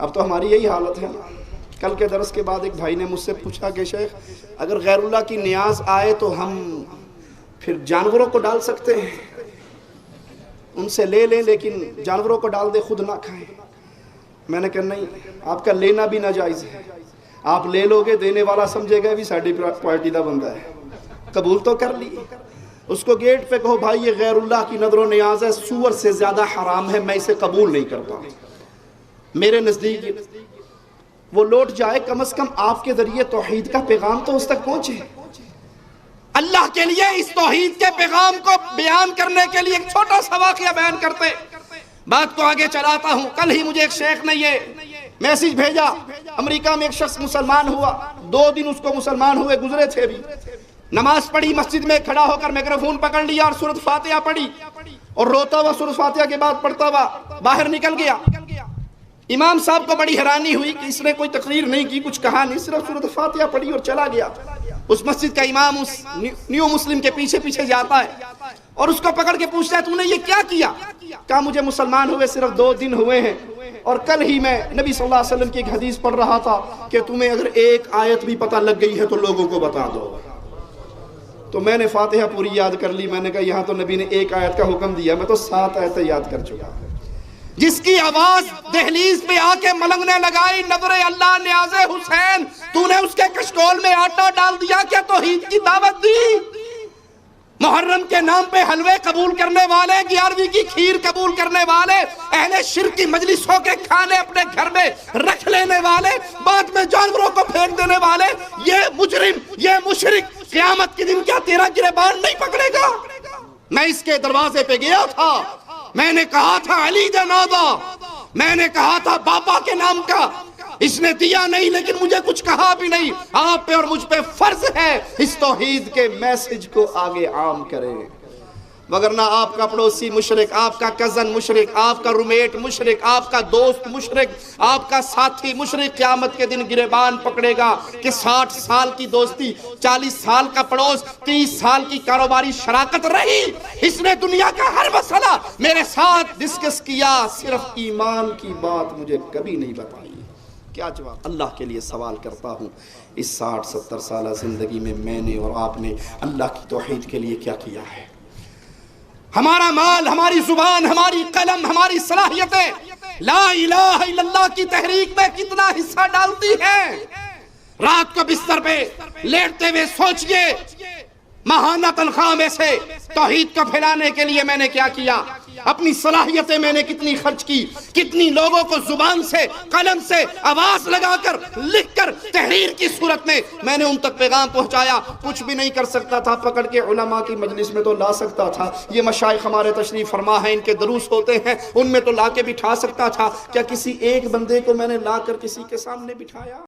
اب تو ہماری یہی حالت ہے. کل کے درس کے بعد ایک بھائی نے مجھ سے پوچھا کہ شیخ اگر غیر اللہ کی نیاز آئے تو ہم پھر جانوروں کو ڈال سکتے ہیں؟ ان سے لے لیں لیکن جانوروں کو ڈال دے، خود نہ کھائیں. میں نے کہا نہیں، آپ کا لینا بھی ناجائز ہے. آپ لے لو گے، دینے والا سمجھے گا بھی ساڈی پارٹی دا بندہ ہے. قبول تو کر لی. اس کو گیٹ پہ کہو بھائی یہ غیر اللہ کی نظر و نیاز ہے، سور سے زیادہ حرام ہے، میں اسے قبول نہیں کرتا. میرے نزدیک وہ لوٹ جائے، کم از کم آپ کے ذریعے توحید کا پیغام تو اس تک پہنچے. اللہ کے لیے اس توحید کے پیغام کو بیان کرنے کے لیے ایک چھوٹا سا واقعہ بیان کرتے بات کو آگے چلاتا ہوں. کل ہی مجھے ایک شیخ نے یہ میسیج بھیجا، امریکہ میں ایک شخص مسلمان ہوا، 2 دن اس کو مسلمان ہوئے گزرے تھے بھی. نماز پڑھی، مسجد میں کھڑا ہو کر میکروفون پکڑ لیا اور سورۃ فاتحہ پڑھی اور روتا ہوا سورۃ فاتحہ کے بعد پڑھتا ہوا باہر نکل گیا. امام صاحب کو بڑی حیرانی ہوئی کہ اس نے کوئی تقریر نہیں کی، کچھ کہا نہیں، صرف سورۃ فاتحہ پڑھی اور چلا گیا. اس مسجد کا امام اس نیو مسلم کے پیچھے پیچھے جاتا ہے اور اس کو پکڑ کے پوچھتا ہے تو نے یہ کیا کیا؟ کہا مجھے مسلمان ہوئے صرف 2 دن ہوئے ہیں اور کل ہی میں نبی صلی اللہ علیہ وسلم کی ایک حدیث پڑھ رہا تھا کہ تمہیں اگر ایک آیت بھی پتہ لگ گئی ہے تو لوگوں کو بتا دو. تو میں نے فاتحہ پوری یاد کر لی. میں نے کہا یہاں تو نبی نے 1 آیت کا حکم دیا، میں تو 7 آیتیں یاد کر چکا. جس کی آواز دہلیز پہ آ کے ملنگنے لگائی نظر اللہ نیاز حسین، تو نے اس کے کشکول میں آٹا ڈال دیا، کیا توحید کی دعوت دی؟ محرم کے نام پہ حلوے قبول کرنے والے، 11ویں کی کھیر قبول کرنے والے، اہل شرک کی مجلسوں کے کھانے اپنے گھر میں رکھ لینے والے، بعد میں جانوروں کو پھینک دینے والے، یہ مجرم، یہ مشرک قیامت کے دن کیا تیرا گریبان نہیں پکڑے گا؟ میں اس کے دروازے پہ گیا تھا، میں نے کہا تھا علی جنابہ، میں نے کہا تھا بابا کے نام کا، اس نے دیا نہیں لیکن مجھے کچھ کہا بھی نہیں. آپ پہ اور مجھ پہ فرض ہے اس توحید کے میسج کو آگے عام کریں، وگرنہ آپ کا پڑوسی مشرک، آپ کا کزن مشرک، آپ کا رومیٹ مشرک، آپ کا دوست مشرک، آپ کا ساتھی مشرک، قیامت کے دن گریبان پکڑے گا کہ 60 سال کی دوستی، 40 سال کا پڑوس، 30 سال کی کاروباری شراکت رہی، اس نے دنیا کا ہر مسئلہ میرے ساتھ ڈسکس کیا، صرف ایمان کی بات مجھے کبھی نہیں بتائی. کیا جواب؟ اللہ کے لیے سوال کرتا ہوں، اس 60-70 سالہ زندگی میں میں نے اور آپ نے اللہ کی توحید کے لیے کیا کیا ہے؟ ہمارا مال، ہماری زبان، ہماری قلم، ہماری صلاحیتیں لا الہ الا اللہ کی تحریک میں کتنا حصہ ڈالتی ہیں؟ رات کو بستر پہ لیٹتے ہوئے سوچئے، ماہانہ تنخواہ میں سے توحید کو پھیلانے کے لیے میں نے کیا کیا؟ اپنی صلاحیتیں میں نے کتنی خرچ کی؟ کتنی لوگوں کو زبان سے، قلم سے، آواز لگا کر، لکھ کر، تحریر کی صورت میں نے ان تک پیغام پہنچایا؟ کچھ بھی نہیں کر سکتا تھا، پکڑ کے علماء کی مجلس میں تو لا سکتا تھا. یہ مشائخ ہمارے تشریف فرما ہیں، ان کے دروس ہوتے ہیں، ان میں تو لا کے بٹھا سکتا تھا. کیا کسی ایک بندے کو میں نے لا کر کسی کے سامنے بٹھایا؟